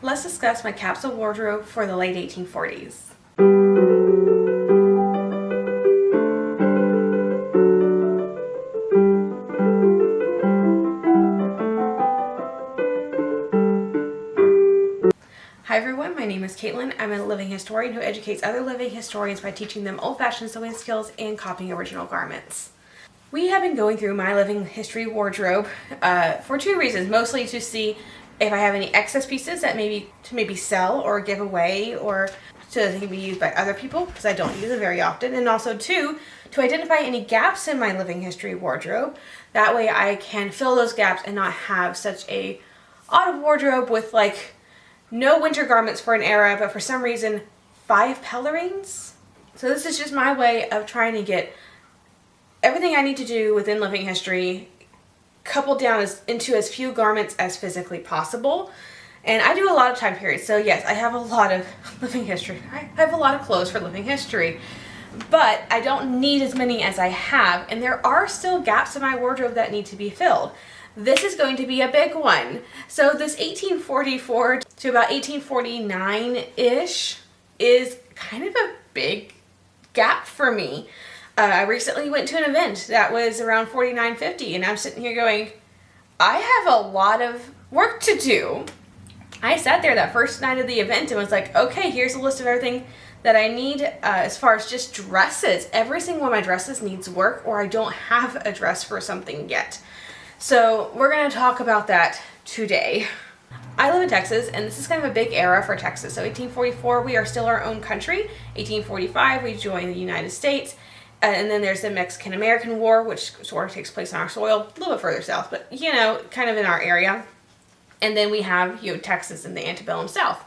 Let's discuss my capsule wardrobe for the late 1840s. Hi everyone, my name is Caitlin. I'm a living historian who educates other living historians by teaching them old-fashioned sewing skills and copying original garments. We have been going through my living history wardrobe for two reasons, mostly to see if I have any excess pieces that maybe sell or give away, or so that they can be used by other people, because I don't use it very often, and also two, to identify any gaps in my living history wardrobe. That way I can fill those gaps and not have such a odd wardrobe with like no winter garments for an era, but for some reason 5 pelerines. So this is just my way of trying to get everything I need to do within living history coupled down into as few garments as physically possible. And I do a lot of time periods, so yes, I have a lot of living history. I have a lot of clothes for living history, but I don't need as many as I have, and there are still gaps in my wardrobe that need to be filled. This is going to be a big one. So this 1844 to about 1849-ish is kind of a big gap for me. I recently went to an event that was around 49-50, and I'm sitting here going, I have a lot of work to do. I sat there that first night of the event and was like, okay, here's a list of everything that I need as far as just dresses. Every single one of my dresses needs work, or I don't have a dress for something yet. So we're going to talk about that today. I live in Texas, and this is kind of a big era for Texas. So 1844, we are still our own country. 1845, we joined the United States. And then there's the Mexican-American War, which sort of takes place on our soil, a little bit further south, but kind of in our area. And then we have, Texas and the antebellum South.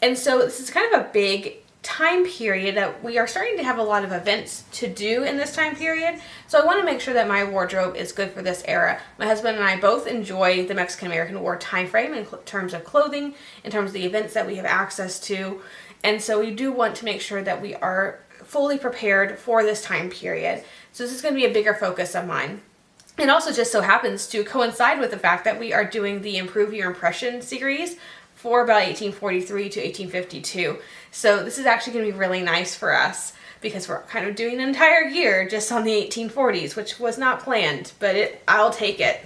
And so this is kind of a big time period that we are starting to have a lot of events to do in this time period. So I want to make sure that my wardrobe is good for this era. My husband and I both enjoy the Mexican-American War time frame in terms of clothing, in terms of the events that we have access to. And so we do want to make sure that we are fully prepared for this time period. So this is going to be a bigger focus of mine. It also just so happens to coincide with the fact that we are doing the Improve Your Impression series for about 1843 to 1852. So this is actually going to be really nice for us because we're kind of doing an entire year just on the 1840s, which was not planned, but I'll take it.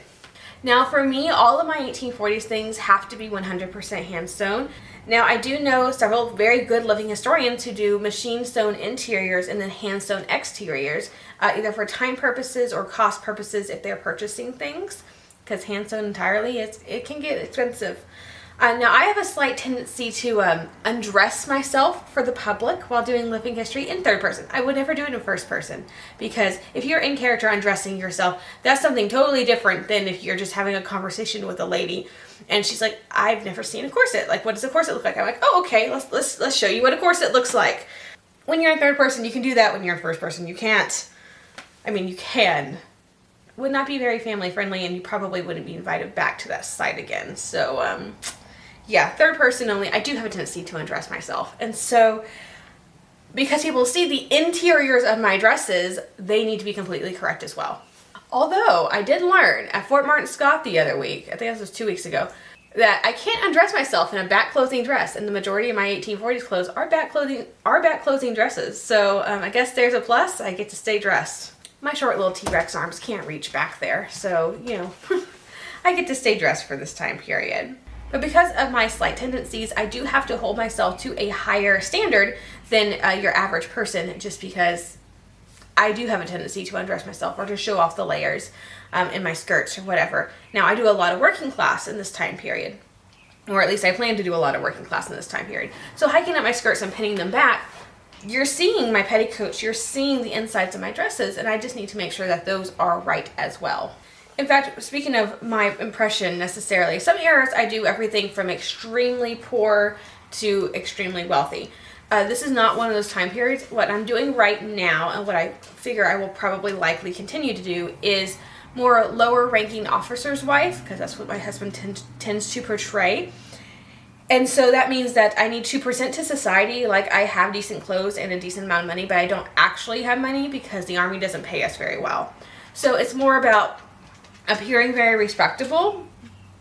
Now for me, all of my 1840s things have to be 100% hand sewn. Now I do know several very good living historians who do machine sewn interiors and then hand sewn exteriors, either for time purposes or cost purposes if they're purchasing things, because hand sewn entirely, it can get expensive. Now I have a slight tendency to undress myself for the public while doing living history in third person. I would never do it in first person, because if you're in character undressing yourself, that's something totally different than if you're just having a conversation with a lady and she's like, I've never seen a corset. Like, what does a corset look like? I'm like, oh, okay, let's show you what a corset looks like. When you're in third person, you can do that. When you're in first person, you can't. I mean, you can. Would not be very family friendly, and you probably wouldn't be invited back to that site again. So, yeah, third person only. I do have a tendency to undress myself. And so, because people see the interiors of my dresses, they need to be completely correct as well. Although, I did learn at Fort Martin Scott the other week, I think this was 2 weeks ago, that I can't undress myself in a back closing dress, and the majority of my 1840s clothes are back closing dresses. So, I guess there's a plus. I get to stay dressed. My short little T-Rex arms can't reach back there, so, I get to stay dressed for this time period. But because of my slight tendencies, I do have to hold myself to a higher standard than your average person, just because I do have a tendency to undress myself or to show off the layers in my skirts or whatever. Now, I do a lot of working class in this time period, or at least I plan to do a lot of working class in this time period. So hiking up my skirts and pinning them back, you're seeing my petticoats, you're seeing the insides of my dresses, and I just need to make sure that those are right as well. In fact, speaking of my impression necessarily, some eras I do everything from extremely poor to extremely wealthy. This is not one of those time periods. What I'm doing right now, and what I figure I will probably likely continue to do, is more lower ranking officer's wife, because that's what my husband tends to portray. And so that means that I need to present to society like I have decent clothes and a decent amount of money, but I don't actually have money because the Army doesn't pay us very well. So it's more about appearing very respectable,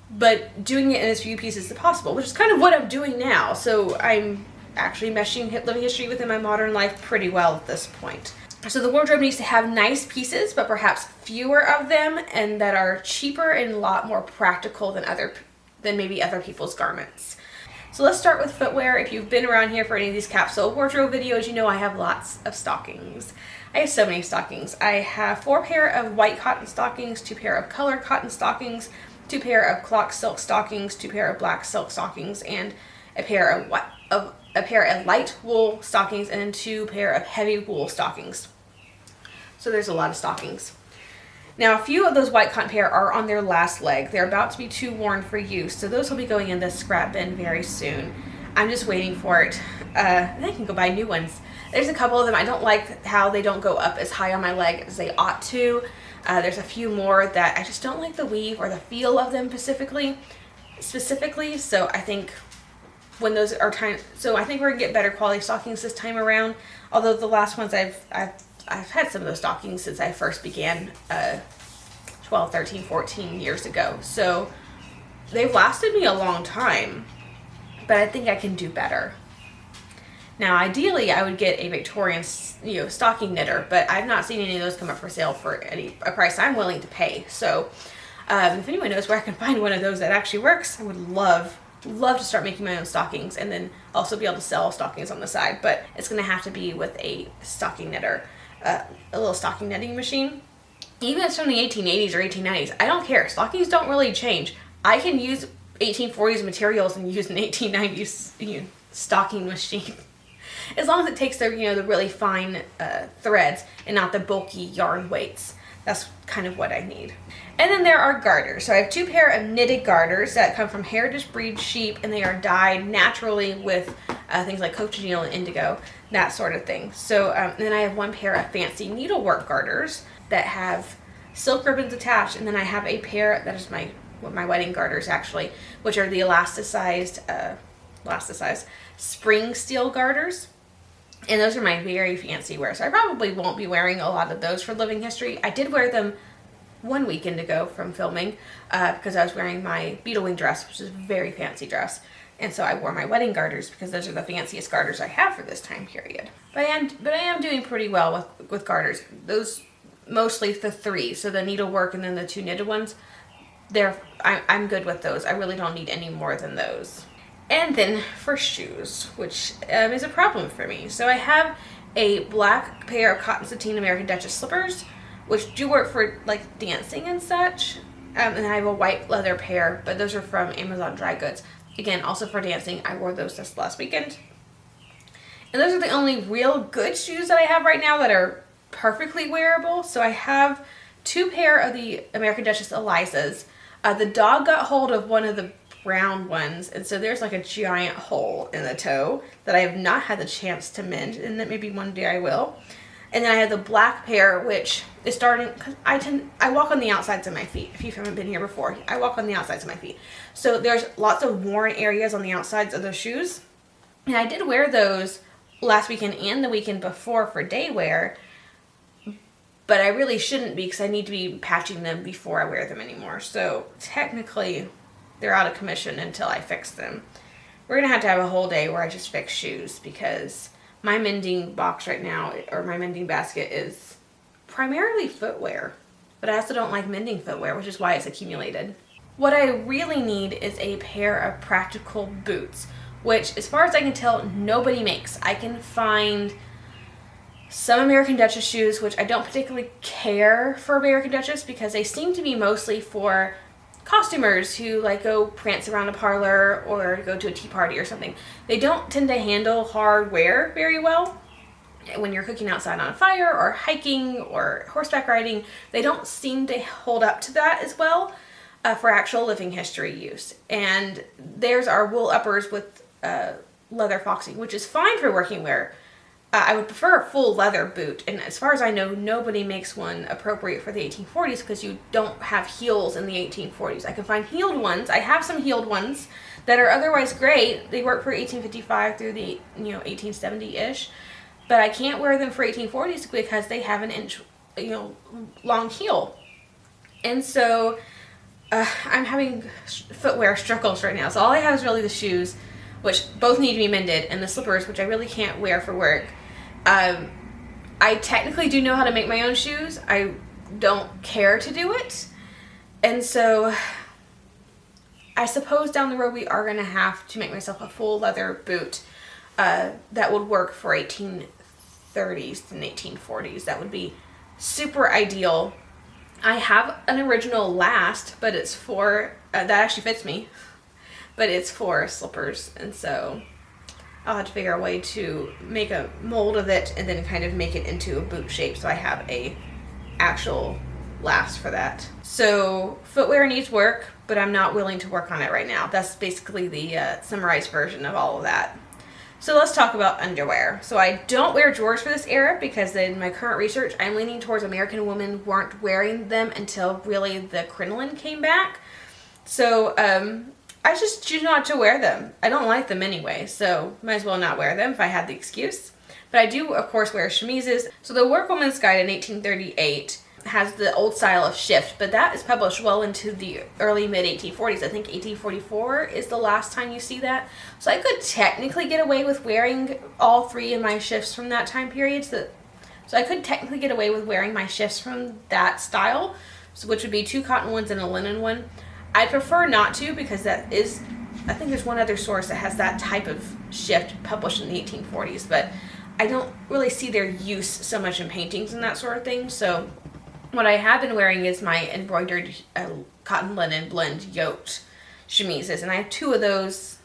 but doing it in as few pieces as possible, which is kind of what I'm doing now. So I'm actually meshing living history within my modern life pretty well at this point. So the wardrobe needs to have nice pieces, but perhaps fewer of them, and that are cheaper and a lot more practical than maybe other people's garments. So let's start with footwear. If you've been around here for any of these capsule wardrobe videos, you know I have lots of stockings. I have so many stockings. I have 4 pair of white cotton stockings, 2 pair of colored cotton stockings, 2 pair of clock silk stockings, 2 pair of black silk stockings, and a pair of light wool stockings, and 2 pair of heavy wool stockings. So there's a lot of stockings. Now, a few of those white cotton pair are on their last leg. They're about to be too worn for use, so those will be going in the scrap bin very soon. I'm just waiting for it. And I can go buy new ones. There's a couple of them I don't like how they don't go up as high on my leg as they ought to. There's a few more that I just don't like the weave or the feel of them specifically. So I think when those are I think we're gonna get better quality stockings this time around. Although the last ones I've had some of those stockings since I first began 12, 13, 14 years ago. So they've lasted me a long time, but I think I can do better. Now, ideally, I would get a Victorian, stocking knitter, but I've not seen any of those come up for sale for a price I'm willing to pay. So if anyone knows where I can find one of those that actually works, I would love to start making my own stockings, and then also be able to sell stockings on the side. But it's going to have to be with a stocking knitter. A little stocking knitting machine. Even if it's from the 1880s or 1890s, I don't care. Stockings don't really change. I can use 1840s materials and use an 1890s stocking machine, as long as it takes the the really fine threads and not the bulky yarn weights. That's kind of what I need. And then there are garters. So I have 2 pair of knitted garters that come from heritage breed sheep, and they are dyed naturally with things like cochineal and indigo, that sort of thing. So then I have 1 pair of fancy needlework garters that have silk ribbons attached, and then I have a pair that is my wedding garters actually, which are the elasticized spring steel garters. And those are my very fancy wear. So I probably won't be wearing a lot of those for living history. I did wear them 1 weekend ago from filming because I was wearing my beetle wing dress, which is a very fancy dress. And so I wore my wedding garters because those are the fanciest garters I have for this time period. But I am doing pretty well with garters. Those, mostly the 3. So the needlework and then the 2 knitted ones, I'm good with those. I really don't need any more than those. And then for shoes, which is a problem for me. So I have a black pair of cotton sateen American Duchess slippers, which do work for like dancing and such. And I have a white leather pair, but those are from Amazon Dry Goods. Again, also for dancing. I wore those this last weekend. And those are the only real good shoes that I have right now that are perfectly wearable. So I have 2 pair of the American Duchess Elizas. The dog got hold of one of the brown ones, and so there's like a giant hole in the toe that I have not had the chance to mend, and that maybe one day I will. And then I have the black pair, which is starting, because I walk on the outsides of my feet. If you haven't been here before, I walk on the outsides of my feet. So there's lots of worn areas on the outsides of those shoes. And I did wear those last weekend and the weekend before for day wear, but I really shouldn't be because I need to be patching them before I wear them anymore. So technically, they're out of commission until I fix them. We're going to have a whole day where I just fix shoes because my mending box right now, or my mending basket, is primarily footwear. But I also don't like mending footwear, which is why it's accumulated. What I really need is a pair of practical boots, which, as far as I can tell, nobody makes. I can find some American Duchess shoes, which I don't particularly care for American Duchess because they seem to be mostly for costumers who like go prance around a parlor or go to a tea party or something. They don't tend to handle hard wear very well. When you're cooking outside on a fire or hiking or horseback riding, they don't seem to hold up to that as well for actual living history use. And there's our wool uppers with leather foxing, which is fine for working wear. I would prefer a full leather boot, and as far as I know, nobody makes one appropriate for the 1840s because you don't have heels in the 1840s. I can find heeled ones. I have some heeled ones that are otherwise great. They work for 1855 through the 1870-ish, but I can't wear them for 1840s because they have an inch long heel. And so I'm having footwear struggles right now. So all I have is really the shoes, which both need to be mended, and the slippers, which I really can't wear for work. I technically do know how to make my own shoes. I don't care to do it. And so I suppose down the road we are going to have to make myself a full leather boot that would work for 1830s and 1840s. That would be super ideal. I have an original last, but it's for, that actually fits me, but it's for slippers. And so I'll have to figure out a way to make a mold of it and then kind of make it into a boot shape so I have a actual last for that. So footwear needs work, but I'm not willing to work on it right now. That's basically the summarized version of all of that. So let's talk about underwear. So I don't wear drawers for this era because in my current research, I'm leaning towards American women weren't wearing them until really the crinoline came back. So I just choose not to wear them. I don't like them anyway, so might as well not wear them if I had the excuse. But I do, of course, wear chemises. So the Workwoman's Guide in 1838 has the old style of shift, but that is published well into the early mid-1840s. I think 1844 is the last time you see that. So I could technically get away with wearing all three of my shifts from that time period. So I could technically get away with wearing my shifts from that style, so which would be 2 cotton ones and a linen one. I prefer not to because that is, I think there's one other source that has that type of shift published in the 1840s, but I don't really see their use so much in paintings and that sort of thing. So what I have been wearing is my embroidered cotton linen blend yoked chemises, and I have 2 of those,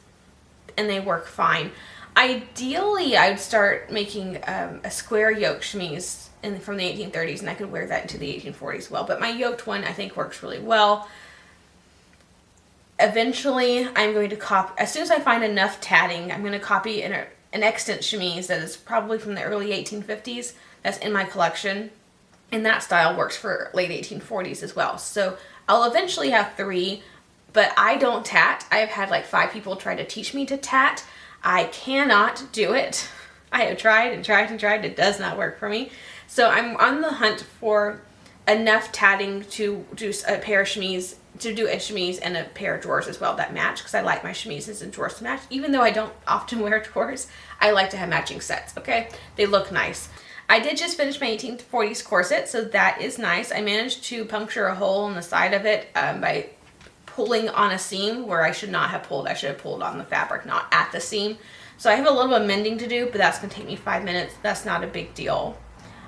and they work fine. Ideally, I would start making a square yoke chemise from the 1830s, and I could wear that into the 1840s well, but my yoked one I think works really well. Eventually, I'm going to copy, as soon as I find enough tatting, I'm going to copy an extant chemise that is probably from the early 1850s that's in my collection. And that style works for late 1840s as well. So I'll eventually have 3, but I don't tat. I have had like 5 people try to teach me to tat. I cannot do it. I have tried and tried and tried. It does not work for me. So I'm on the hunt for enough tatting to do a pair of chemise, to do a chemise and a pair of drawers as well that match, because I like my chemises and drawers to match. Even though I don't often wear drawers, I like to have matching sets, okay? They look nice. I did just finish my 1840s corset, so that is nice. I managed to puncture a hole in the side of it by pulling on a seam where I should not have pulled. I should have pulled on the fabric, not at the seam. So I have a little bit of mending to do, but that's going to take me 5 minutes. That's not a big deal.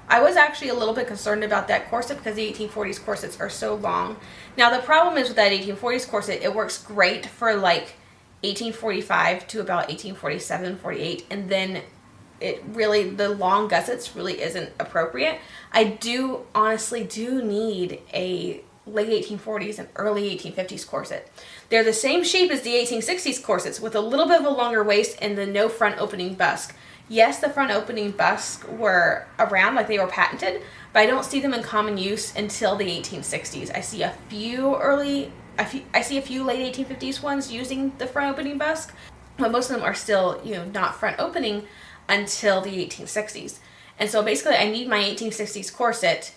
I was actually a little bit concerned about that corset because the 1840s corsets are so long. Now the problem is with that 1840s corset, it works great for like 1845 to about 1847, 48, and then it really, the long gussets really isn't appropriate. I do honestly need a late 1840s and early 1850s corset. They're the same shape as the 1860s corsets with a little bit of a longer waist and the no front opening busk. Yes, the front opening busks were around, like they were patented, but I don't see them in common use until the 1860s. I see a few late 1850s ones using the front opening busk, but most of them are still, not front opening until the 1860s. And so basically I need my 1860s corset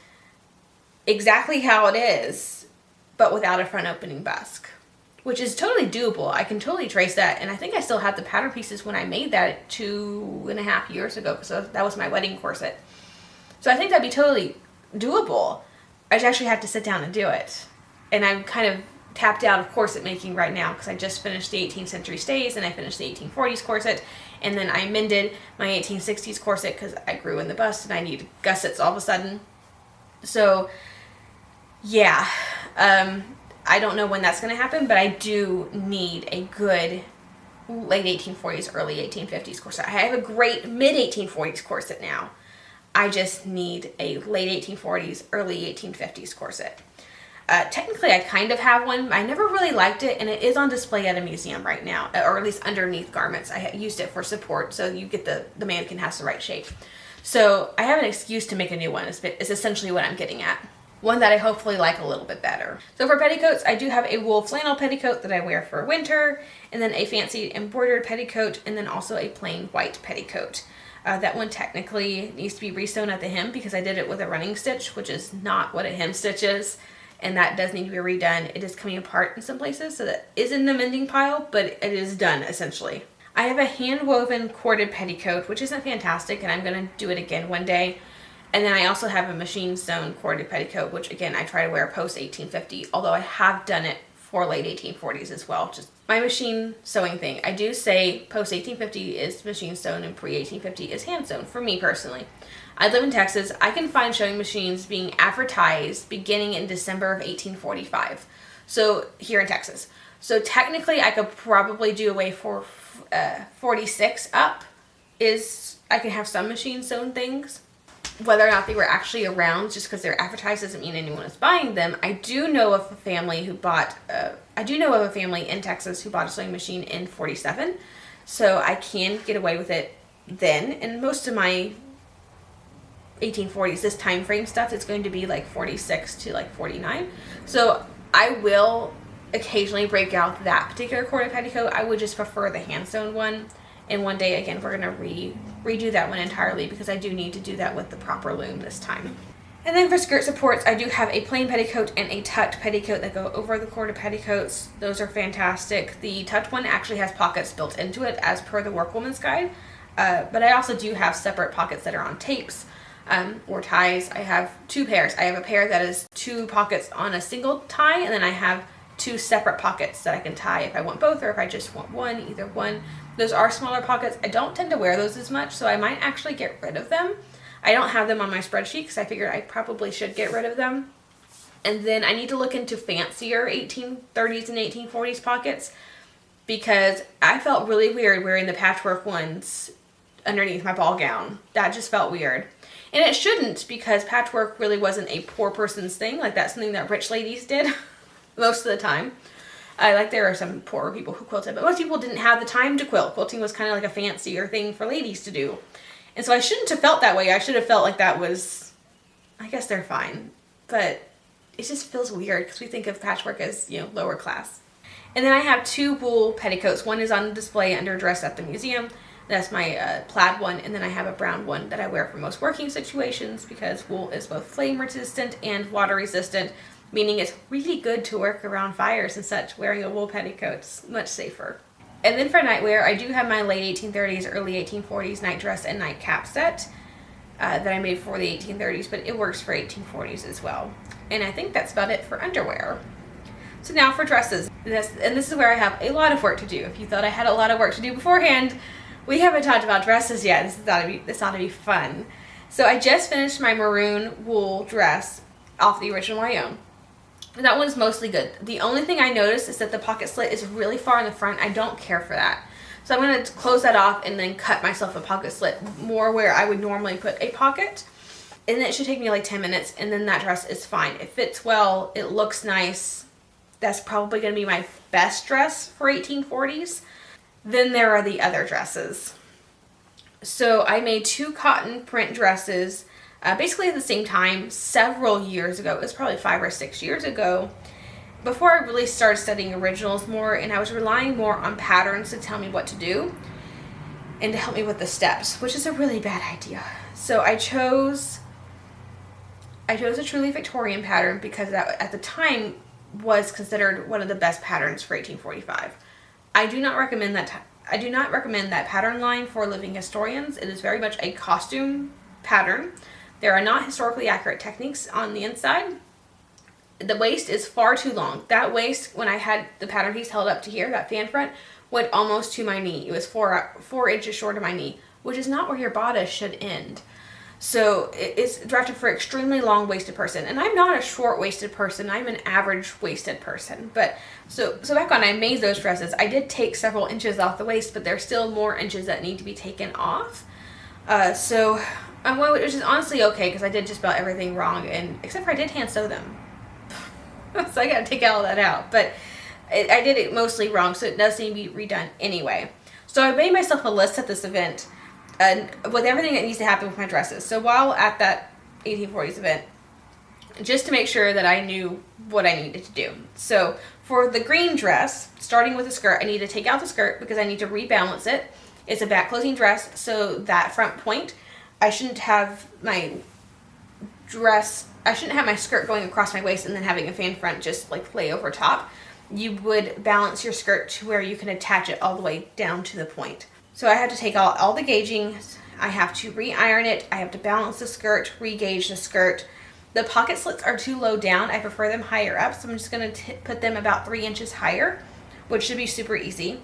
exactly how it is, but without a front opening busk, which is totally doable. I can totally trace that, and I think I still have the pattern pieces when I made that 2.5 years ago, so that was my wedding corset. So I think that'd be totally doable. I just actually have to sit down and do it. And I'm kind of tapped out of corset making right now because I just finished the 18th century stays and I finished the 1840s corset, and then I mended my 1860s corset because I grew in the bust and I need gussets all of a sudden. So yeah, I don't know when that's going to happen, but I do need a good late 1840s, early 1850s corset. I have a great mid 1840s corset now. I just need a late 1840s, early 1850s corset. Technically, I kind of have one. I never really liked it, and it is on display at a museum right now, or at least underneath garments. I used it for support, so you get the mannequin has the right shape. So I have an excuse to make a new one. It's essentially what I'm getting at. One that I hopefully like a little bit better. So for petticoats, I do have a wool flannel petticoat that I wear for winter, and then a fancy embroidered petticoat, and then also a plain white petticoat. That one technically needs to be resewn at the hem because I did it with a running stitch, which is not what a hem stitch is. and that does need to be redone. It is coming apart in some places, so that is in the mending pile, but it is done essentially. I have a hand woven corded petticoat, which isn't fantastic, and I'm going to do it again one day. And then I also have a machine sewn corded petticoat, which again I try to wear post 1850, although I have done it for late 1840s as well. Just my machine sewing thing. I do say post 1850 is machine sewn and pre 1850 is hand sewn for me personally. I live in Texas. I can find sewing machines being advertised beginning in December of 1845. So here in Texas. So technically I could probably do away for 46 up is I can have some machine sewn things. Whether or not they were actually around, just because they're advertised doesn't mean anyone is buying them. I do know of a family who bought, I do know of a family in Texas who bought a sewing machine in 47. So I can get away with it then. And most of my 1840s, this time frame stuff, it's going to be like 46 to like 49. So I will occasionally break out that particular corded petticoat. I would just prefer the hand sewn one. And one day, again, we're going to redo that one entirely because I do need to do that with the proper loom this time. And then for skirt supports, I do have a plain petticoat and a tucked petticoat that go over the corded petticoats. Those are fantastic. The tucked one actually has pockets built into it as per the Workwoman's Guide. But I also do have separate pockets that are on tapes or ties. I have two pairs. I have a pair that is two pockets on a single tie, and then I have two separate pockets that I can tie if I want both or if I just want one, either one. Those are smaller pockets. I don't tend to wear those as much, so I might actually get rid of them. I don't have them on my spreadsheet because I figured I probably should get rid of them. And then I need to look into fancier 1830s and 1840s pockets because I felt really weird wearing the patchwork ones underneath my ball gown. That just felt weird. And it shouldn't, because patchwork really wasn't a poor person's thing. Like, that's something that rich ladies did most of the time. There are some poorer people who quilted, but most people didn't have the time to quilt. Quilting was kind of like a fancier thing for ladies to do. And so I shouldn't have felt that way. I should have felt like that was, I guess they're fine. But it just feels weird because we think of patchwork as, lower class. And then I have two wool petticoats. One is on display under dress at the museum. That's my plaid one. And then I have a brown one that I wear for most working situations because wool is both flame resistant and water resistant, meaning it's really good to work around fires and such. Wearing a wool petticoat is much safer. And then for nightwear, I do have my late 1830s, early 1840s night dress and nightcap set that I made for the 1830s, but it works for 1840s as well. And I think that's about it for underwear. So now for dresses. This is where I have a lot of work to do. If you thought I had a lot of work to do beforehand, we haven't talked about dresses yet. This ought to be fun. So I just finished my maroon wool dress off the original I own. That one's mostly good. The only thing I noticed is that the pocket slit is really far in the front. I don't care for that. So I'm going to close that off and then cut myself a pocket slit more where I would normally put a pocket. And then it should take me like 10 minutes, and then that dress is fine. It fits well. It looks nice. That's probably going to be my best dress for 1840s. Then there are the other dresses. So I made two cotton print dresses basically at the same time several years ago. It was probably 5 or 6 years ago, before I really started studying originals more, and I was relying more on patterns to tell me what to do and to help me with the steps, which is a really bad idea. So I chose a truly Victorian pattern because that at the time was considered one of the best patterns for 1845. I do not recommend that pattern line for living historians. It is very much a costume pattern. There are not historically accurate techniques on the inside. The waist is far too long. That waist, when I had the pattern piece held up to here, that fan front, went almost to my knee. It was 4 inches short of my knee, which is not where your bodice should end. So it's drafted for extremely long-waisted person. And I'm not a short-waisted person. I'm an average-waisted person. But so back when I made those dresses, I did take several inches off the waist, but there's still more inches that need to be taken off. Which is honestly okay, because I did just about everything wrong, and except for I did hand sew them. So I got to take all that out. But I did it mostly wrong, so it does need to be redone anyway. So I made myself a list at this event with everything that needs to happen with my dresses. So while at that 1840s event, just to make sure that I knew what I needed to do. So for the green dress, starting with the skirt, I need to take out the skirt because I need to rebalance it. It's a back closing dress, so that front point, I shouldn't have my I shouldn't have my skirt going across my waist and then having a fan front just like lay over top. You would balance your skirt to where you can attach it all the way down to the point. So I have to take out all the gauging. I have to re-iron it. I have to balance the skirt, re-gauge the skirt. The pocket slits are too low down. I prefer them higher up, so I'm just going to put them about 3 inches higher, which should be super easy.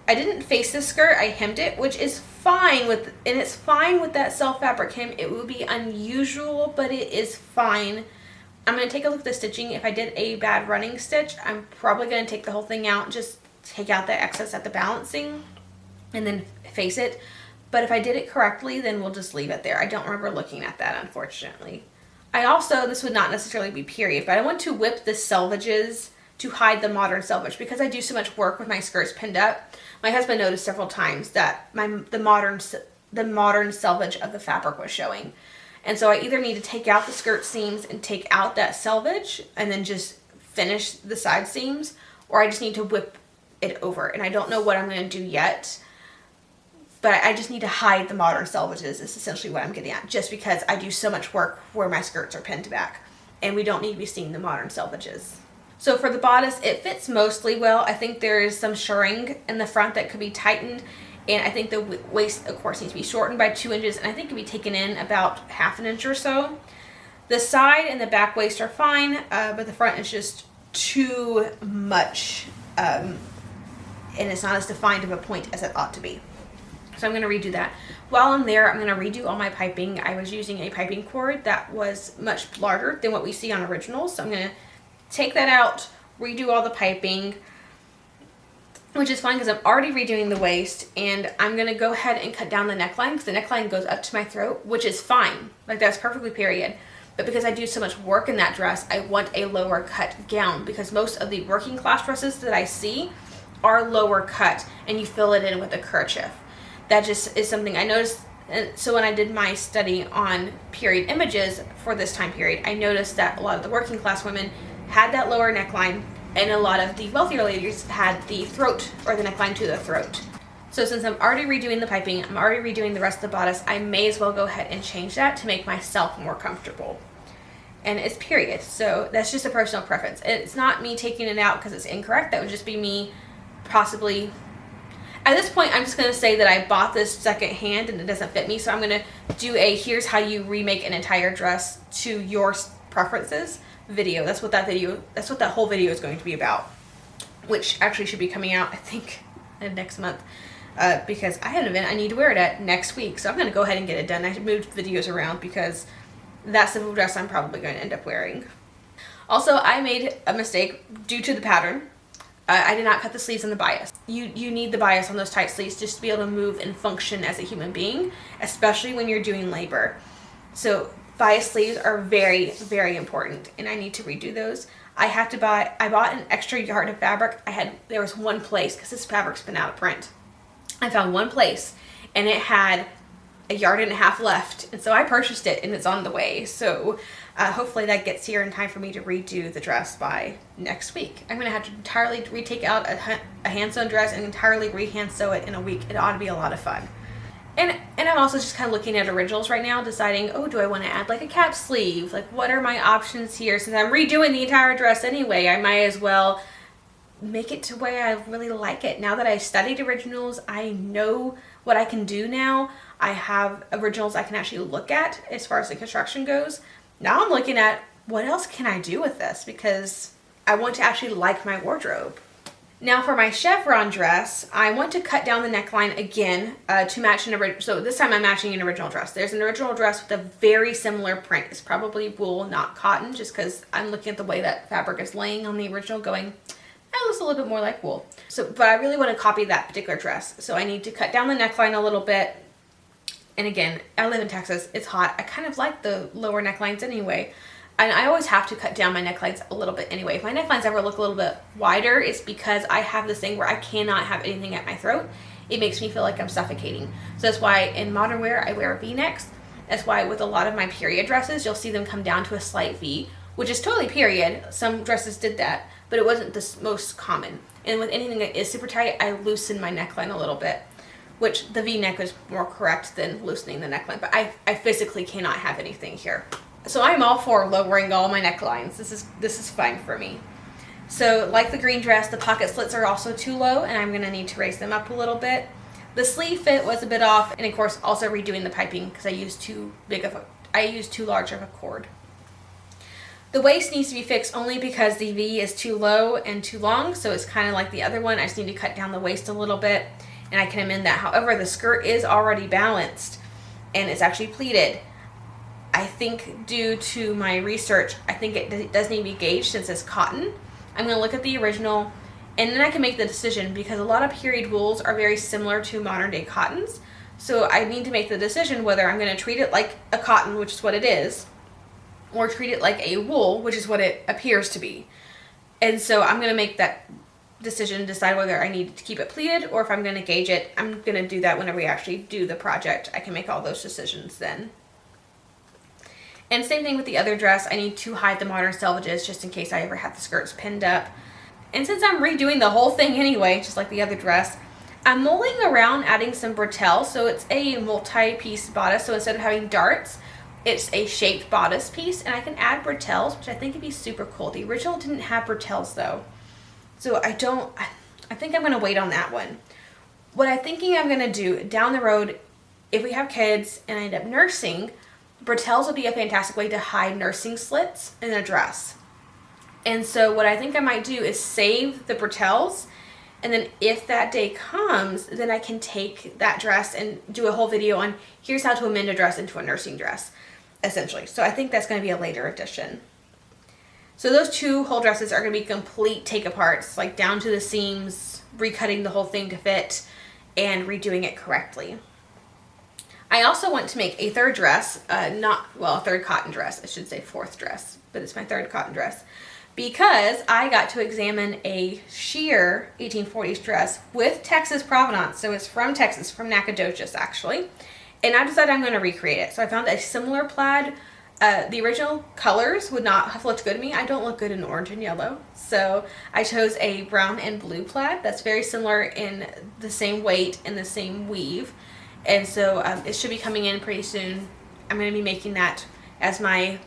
I didn't face the skirt, I hemmed it, which is fine and it's fine with that self fabric hem. It would be unusual, but it is fine. I'm going to take a look at the stitching. If I did a bad running stitch, I'm probably going to take the whole thing out, just take out the excess at the balancing and then face it. But if I did it correctly, then we'll just leave it there. I don't remember looking at that, unfortunately. I also, this would not necessarily be period, but I want to whip the selvages to hide the modern selvage because I do so much work with my skirts pinned up. My husband noticed several times that the modern selvage of the fabric was showing. And so I either need to take out the skirt seams and take out that selvage and then just finish the side seams, or I just need to whip it over. And I don't know what I'm going to do yet, but I just need to hide the modern selvages is essentially what I'm getting at, just because I do so much work where my skirts are pinned back and we don't need to be seeing the modern selvages. So for the bodice, it fits mostly well. I think there is some shirring in the front that could be tightened, and I think the waist, of course, needs to be shortened by 2 inches, and I think it could be taken in about 1/2 inch or so. The side and the back waist are fine, but the front is just too much, and it's not as defined of a point as it ought to be. So I'm going to redo that. While I'm there, I'm going to redo all my piping. I was using a piping cord that was much larger than what we see on originals, so I'm going to take that out, redo all the piping, which is fine because I'm already redoing the waist, and I'm going to go ahead and cut down the neckline because the neckline goes up to my throat, which is fine. Like, that's perfectly period. But because I do so much work in that dress, I want a lower cut gown because most of the working class dresses that I see are lower cut and you fill it in with a kerchief. That just is something I noticed. And so when I did my study on period images for this time period, I noticed that a lot of the working class women had that lower neckline, and a lot of the wealthier ladies had the throat or the neckline to the throat. So since I'm already redoing the piping, I'm already redoing the rest of the bodice, I may as well go ahead and change that to make myself more comfortable. And it's period, so that's just a personal preference. It's not me taking it out because it's incorrect. That would just be me possibly... At this point, I'm just going to say that I bought this second hand and it doesn't fit me, so I'm going to do a here's how you remake an entire dress to your preferences video. That's what that whole video is going to be about, which actually should be coming out, I think, next month, because I had an event I need to wear it at next week, so I'm going to go ahead and get it done. I moved videos around because that's the dress I'm probably going to end up wearing. Also, I made a mistake due to the pattern. I did not cut the sleeves on the bias. You need the bias on those tight sleeves just to be able to move and function as a human being, especially when you're doing labor. So bias sleeves are very, very important, and I need to redo those. I bought an extra yard of fabric. There was one place, because this fabric's been out of print. I found one place, and it had 1.5 yards left, and so I purchased it, and it's on the way. So hopefully that gets here in time for me to redo the dress by next week. I'm going to have to entirely retake out a hand-sewn dress and entirely re-hand sew it in a week. It ought to be a lot of fun. And I'm also just kind of looking at originals right now, deciding, do I want to add like a cap sleeve? Like, what are my options here? Since I'm redoing the entire dress anyway, I might as well make it to where I really like it. Now that I've studied originals, I know what I can do now. I have originals I can actually look at as far as the construction goes. Now I'm looking at what else can I do with this, because I want to actually like my wardrobe. Now for my chevron dress, I want to cut down the neckline again to match an original. So this time I'm matching an original dress. There's an original dress with a very similar print. It's probably wool, not cotton, just because I'm looking at the way that fabric is laying on the original going, that looks a little bit more like wool. But I really want to copy that particular dress. So I need to cut down the neckline a little bit. And again, I live in Texas. It's hot. I kind of like the lower necklines anyway. And I always have to cut down my necklines a little bit anyway. If my necklines ever look a little bit wider, it's because I have this thing where I cannot have anything at my throat. It makes me feel like I'm suffocating. So that's why in modern wear, I wear V-necks. That's why with a lot of my period dresses, you'll see them come down to a slight V, which is totally period. Some dresses did that, but it wasn't the most common. And with anything that is super tight, I loosen my neckline a little bit, which the V-neck is more correct than loosening the neckline. But I physically cannot have anything here. So I'm all for lowering all my necklines. This is fine for me. So like the green dress, the pocket slits are also too low, and I'm going to need to raise them up a little bit. The sleeve fit was a bit off, and of course also redoing the piping because I used too large of a cord. The waist needs to be fixed only because the V is too low and too long, so it's kind of like the other one. I just need to cut down the waist a little bit, and I can amend that. However, the skirt is already balanced, and it's actually pleated. I think due to my research, I think it does need to be gauged since it's cotton. I'm going to look at the original, and then I can make the decision because a lot of period wools are very similar to modern day cottons. So I need to make the decision whether I'm going to treat it like a cotton, which is what it is, or treat it like a wool, which is what it appears to be. And so I'm going to make that decision, decide whether I need to keep it pleated or if I'm going to gauge it. I'm going to do that whenever we actually do the project. I can make all those decisions then. And same thing with the other dress. I need to hide the modern selvages just in case I ever have the skirts pinned up. And since I'm redoing the whole thing anyway, just like the other dress, I'm mulling around adding some bretelles. So it's a multi-piece bodice. So instead of having darts, it's a shaped bodice piece, and I can add bretelles, which I think would be super cool. The original didn't have bretelles though. So I think I'm going to wait on that one. What I'm thinking I'm going to do down the road, if we have kids and I end up nursing, bretelles would be a fantastic way to hide nursing slits in a dress. And so what I think I might do is save the bretelles, and then if that day comes, then I can take that dress and do a whole video on here's how to amend a dress into a nursing dress, essentially. So I think that's going to be a later addition. So those two whole dresses are going to be complete take-aparts, like down to the seams, recutting the whole thing to fit, and redoing it correctly. I also want to make a third dress, a third cotton dress, I should say fourth dress, but it's my third cotton dress, because I got to examine a sheer 1840s dress with Texas provenance. So it's from Texas, from Nacogdoches actually. And I decided I'm going to recreate it. So I found a similar plaid. The original colors would not have looked good to me. I don't look good in orange and yellow. So I chose a brown and blue plaid that's very similar in the same weight and the same weave. And so it should be coming in pretty soon. I'm going to be making that as my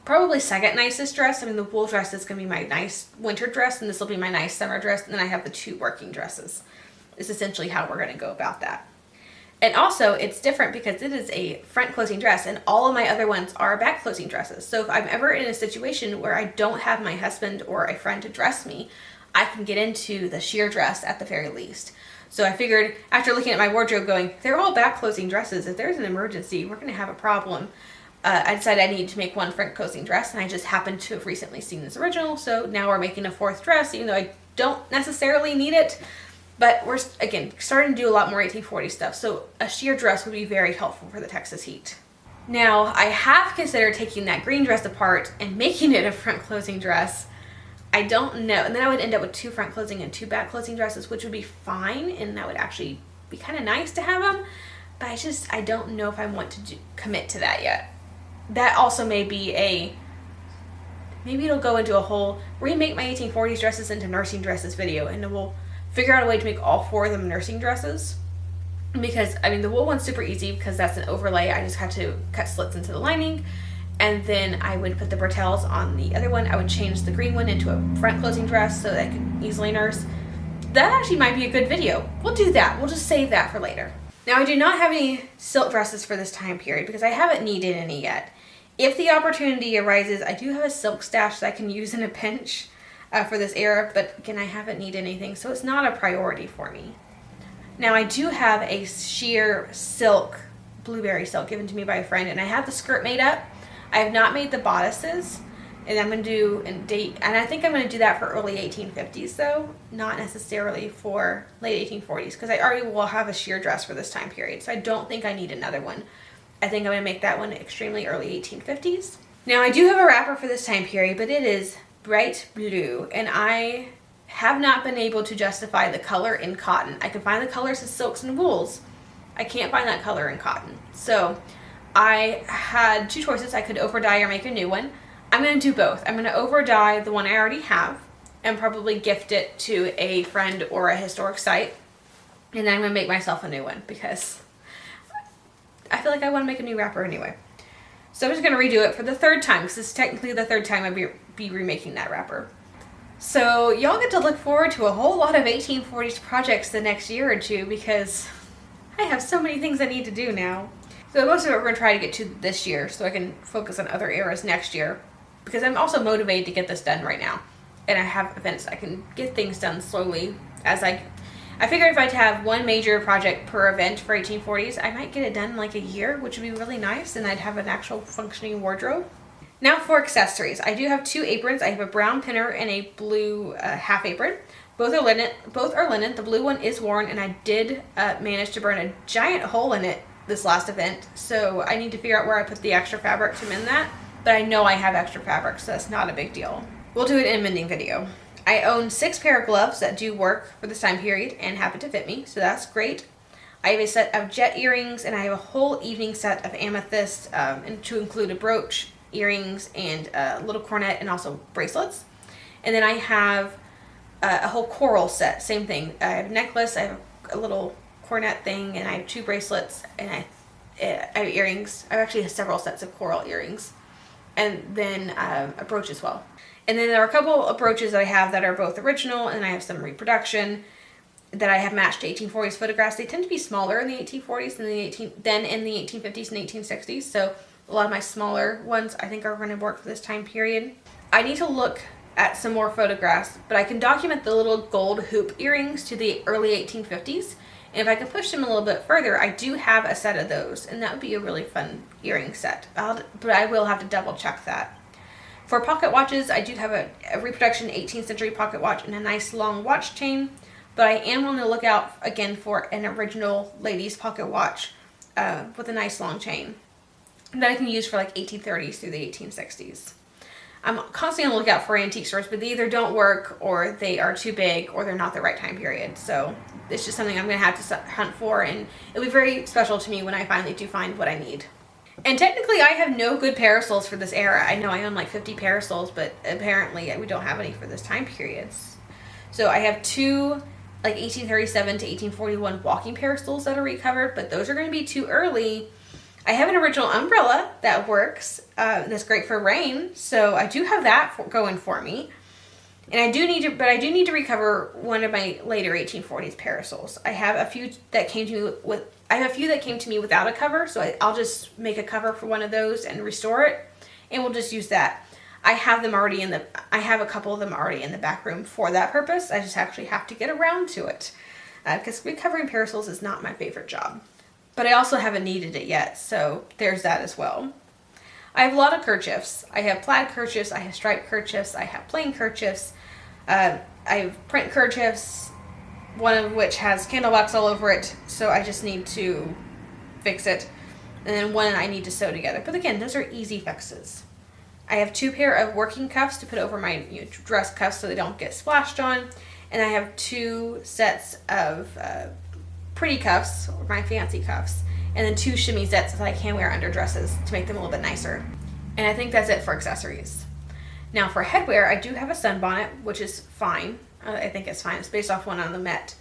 probably second nicest dress. I mean, the wool dress is going to be my nice winter dress, and this will be my nice summer dress. And then I have the two working dresses. It's essentially how we're going to go about that. And also, it's different because it is a front closing dress, and all of my other ones are back closing dresses. So if I'm ever in a situation where I don't have my husband or a friend to dress me, I can get into the sheer dress at the very least. So I figured, after looking at my wardrobe going, they're all back closing dresses. If there's an emergency, we're going to have a problem. I decided I needed to make one front closing dress, and I just happened to have recently seen this original. So now we're making a fourth dress, even though I don't necessarily need it. But we're, again, starting to do a lot more 1840 stuff. So a sheer dress would be very helpful for the Texas heat. Now, I have considered taking that green dress apart and making it a front closing dress. I don't know. And then I would end up with two front closing and two back closing dresses, which would be fine. And that would actually be kind of nice to have them. But I don't know if I want to commit to that yet. That also may be maybe it'll go into a whole remake my 1840s dresses into nursing dresses video. And then we'll figure out a way to make all four of them nursing dresses. Because, I mean, the wool one's super easy because that's an overlay. I just have to cut slits into the lining. And then I would put the bretelles on the other one. I would change the green one into a front closing dress so that I could easily nurse. That actually might be a good video. We'll do that. We'll just save that for later. Now, I do not have any silk dresses for this time period because I haven't needed any yet. If the opportunity arises, I do have a silk stash that I can use in a pinch for this era, but again, I haven't needed anything, so it's not a priority for me. Now, I do have a sheer silk, blueberry silk, given to me by a friend, and I have the skirt made up. I have not made the bodices, and I'm going to do and I think I'm going to do that for early 1850s though, not necessarily for late 1840s, because I already will have a sheer dress for this time period, so I don't think I need another one. I think I'm going to make that one extremely early 1850s. Now, I do have a wrapper for this time period, but it is bright blue, and I have not been able to justify the color in cotton. I can find the colors in silks and wools. I can't find that color in cotton. So I had two choices. I could over dye or make a new one. I'm going to do both. I'm going to over dye the one I already have and probably gift it to a friend or a historic site. And then I'm going to make myself a new one because I feel like I want to make a new wrapper anyway. So I'm just going to redo it for the third time, because this is technically the third time I'd be remaking that wrapper. So y'all get to look forward to a whole lot of 1840s projects the next year or two, because I have so many things I need to do now. So most of it we're going to try to get to this year, so I can focus on other eras next year, because I'm also motivated to get this done right now. And I have events I can get things done slowly as I figured if I'd have one major project per event for 1840s, I might get it done in like a year, which would be really nice, and I'd have an actual functioning wardrobe. Now for accessories. I do have 2 aprons. I have a brown pinner and a blue half apron. Both are linen. The blue one is worn, and I did manage to burn a giant hole in it this last event, so I need to figure out where I put the extra fabric to mend that, but I know I have extra fabric, so that's not a big deal. We'll do it in a mending video. I own 6 pair of gloves that do work for this time period and happen to fit me, so that's great. I have a set of jet earrings, and I have a whole evening set of amethyst, and to include a brooch, earrings, and a little coronet, and also bracelets. And then I have a whole coral set, same thing. I have a necklace, I have a little coronet thing, and I have 2 bracelets, and I have earrings. I actually have several sets of coral earrings, and then a brooch as well. And then there are a couple of brooches that I have that are both original, and I have some reproduction that I have matched to 1840s photographs. They tend to be smaller in the 1840s than in the 1850s and 1860s, so a lot of my smaller ones I think are going to work for this time period. I need to look at some more photographs, but I can document the little gold hoop earrings to the early 1850s, and if I can push them a little bit further, I do have a set of those, and that would be a really fun earring set, but I will have to double check that. For pocket watches, I do have a reproduction 18th century pocket watch and a nice long watch chain, but I am on the lookout again for an original ladies pocket watch with a nice long chain that I can use for like 1830s through the 1860s. I'm constantly on the lookout for antique stores, but they either don't work, or they are too big, or they're not the right time period. So it's just something I'm going to have to hunt for, and it'll be very special to me when I finally do find what I need. And technically I have no good parasols for this era. I know I own like 50 parasols, but apparently we don't have any for this time period. So I have 2 like 1837 to 1841 walking parasols that are recovered, but those are going to be too early. I have an original umbrella that works, that's great for rain, so I do have that going for me. And I do need to recover one of my later 1840s parasols. I have a few that came to me without a cover, so I'll just make a cover for one of those and restore it, and we'll just use that. I have a couple of them already in the back room for that purpose. I just actually have to get around to it, because recovering parasols is not my favorite job. But I also haven't needed it yet, so there's that as well. I have a lot of kerchiefs. I have plaid kerchiefs, I have striped kerchiefs, I have plain kerchiefs, I have print kerchiefs, one of which has candle wax all over it, so I just need to fix it. And then one I need to sew together. But again, those are easy fixes. I have 2 pair of working cuffs to put over my dress cuffs so they don't get splashed on. And I have 2 sets of pretty cuffs, or my fancy cuffs, and then 2 chemisettes that I can wear under dresses to make them a little bit nicer. And I think that's it for accessories. Now for headwear, I do have a sunbonnet, which is fine. I think it's fine. It's based off one on the Met.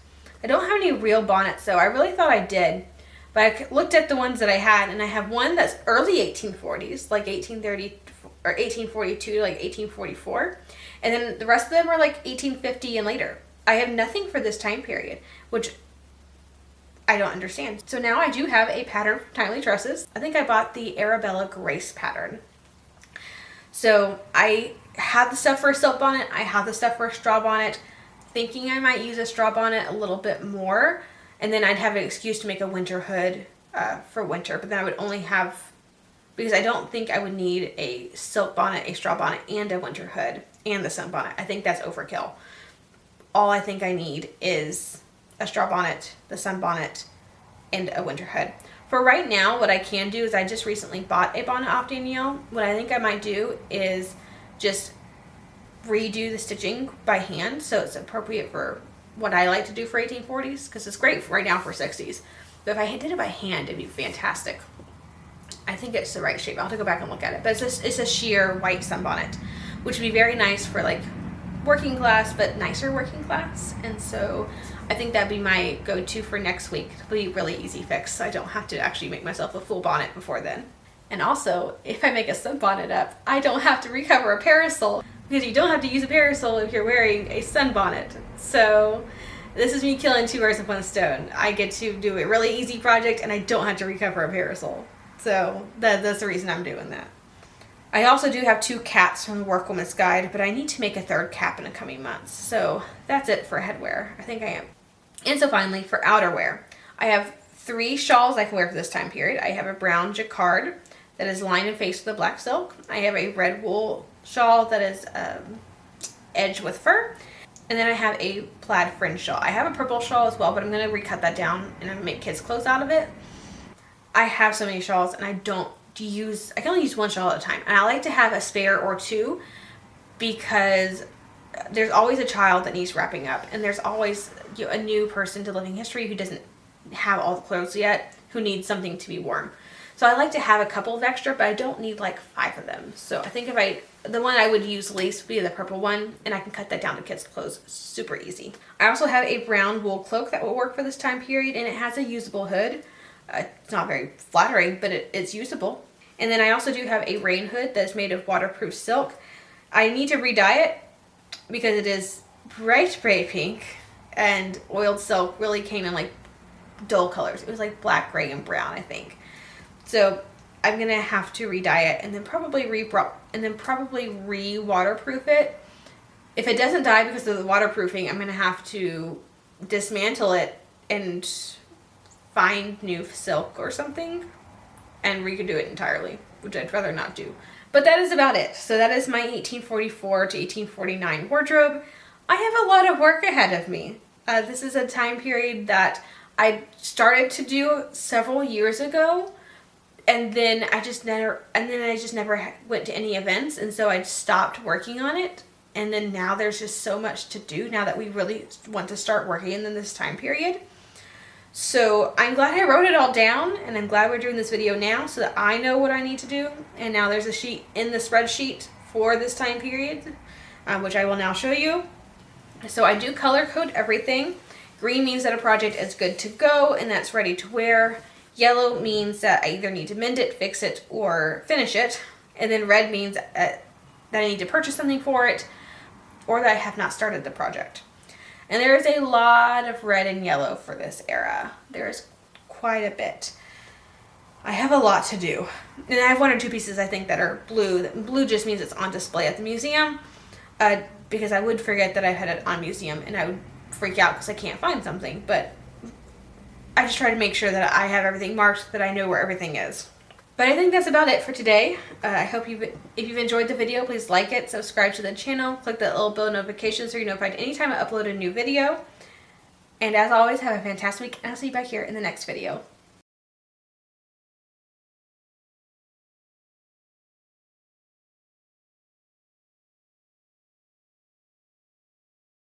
I don't have any real bonnets, though. I really thought I did, but I looked at the ones that I had, and I have one that's early 1840s, like 1830 or 1842 to like 1844, and then the rest of them are like 1850 and later. I have nothing for this time period, which I don't understand. So now I do have a pattern for timely dresses. I think I bought the Arabella Grace pattern. So I have the stuff for a silk bonnet. I have the stuff for a straw bonnet, thinking I might use a straw bonnet a little bit more, and then I'd have an excuse to make a winter hood for winter, but then I would only have, because I don't think I would need a silk bonnet, a straw bonnet, and a winter hood, and the sun bonnet. I think that's overkill. All I think I need is a straw bonnet, the sun bonnet, and a winter hood. For right now, what I can do is I just recently bought a bonnet off Danielle. What I think I might do is just redo the stitching by hand so it's appropriate for what I like to do for 1840s, because it's great right now for 60s. But if I did it by hand, it'd be fantastic. I think it's the right shape. I'll have to go back and look at it. But it's a sheer white sunbonnet, which would be very nice for like working class, but nicer working class. And so I think that'd be my go-to for next week. It'll be a really easy fix, so I don't have to actually make myself a full bonnet before then. And also, if I make a sunbonnet up, I don't have to recover a parasol, because you don't have to use a parasol if you're wearing a sunbonnet. So this is me killing two birds with one stone. I get to do a really easy project and I don't have to recover a parasol. So that's the reason I'm doing that. I also do have 2 cats from the Workwoman's Guide, but I need to make a 3rd cap in the coming months. So that's it for headwear. I think I am. And so finally, for outerwear, I have 3 shawls I can wear for this time period. I have a brown jacquard that is lined and faced with a black silk. I have a red wool shawl that is edged with fur. And then I have a plaid fringe shawl. I have a purple shawl as well, but I'm going to recut that down and I'm going to make kids' clothes out of it. I have so many shawls and I can only use 1 shawl at a time. And I like to have a spare or 2 because there's always a child that needs wrapping up. And there's always a new person to living history who doesn't have all the clothes yet, who needs something to be warm. So I like to have a couple of extra, but I don't need like 5 of them. So I think the one I would use least would be the purple one, and I can cut that down to kids' clothes super easy. I also have a brown wool cloak that will work for this time period, and it has a usable hood. It's not very flattering, but it's usable. And then I also do have a rain hood that's made of waterproof silk. I need to re-dye it because it is bright pink, and oiled silk really came in like dull colors. It was like black, gray, and brown, I think. So I'm gonna have to re-dye it and then probably re-waterproof it. If it doesn't dye because of the waterproofing, I'm gonna have to dismantle it and find new silk or something and redo it entirely, which I'd rather not do. But that is about it. So that is my 1844 to 1849 wardrobe. I have a lot of work ahead of me. This is a time period that I started to do several years ago. And then I just never went to any events, and so I stopped working on it. And then now there's just so much to do now that we really want to start working in this time period. So I'm glad I wrote it all down, and I'm glad we're doing this video now so that I know what I need to do. And now there's a sheet in the spreadsheet for this time period, which I will now show you. So I do color code everything. Green means that a project is good to go and that's ready to wear. Yellow means that I either need to mend it, fix it, or finish it. And then red means that I need to purchase something for it or that I have not started the project. And there is a lot of red and yellow for this era. There is quite a bit. I have a lot to do. And I have 1 or 2 pieces I think that are blue. Blue just means it's on display at the museum because I would forget that I've had it on museum and I would freak out because I can't find something. But I just try to make sure that I have everything marked, that I know where everything is. But I think that's about it for today. I hope if you've enjoyed the video, please like it, subscribe to the channel, click that little bell notification so you're notified anytime I upload a new video. And as always, have a fantastic week, and I'll see you back here in the next video.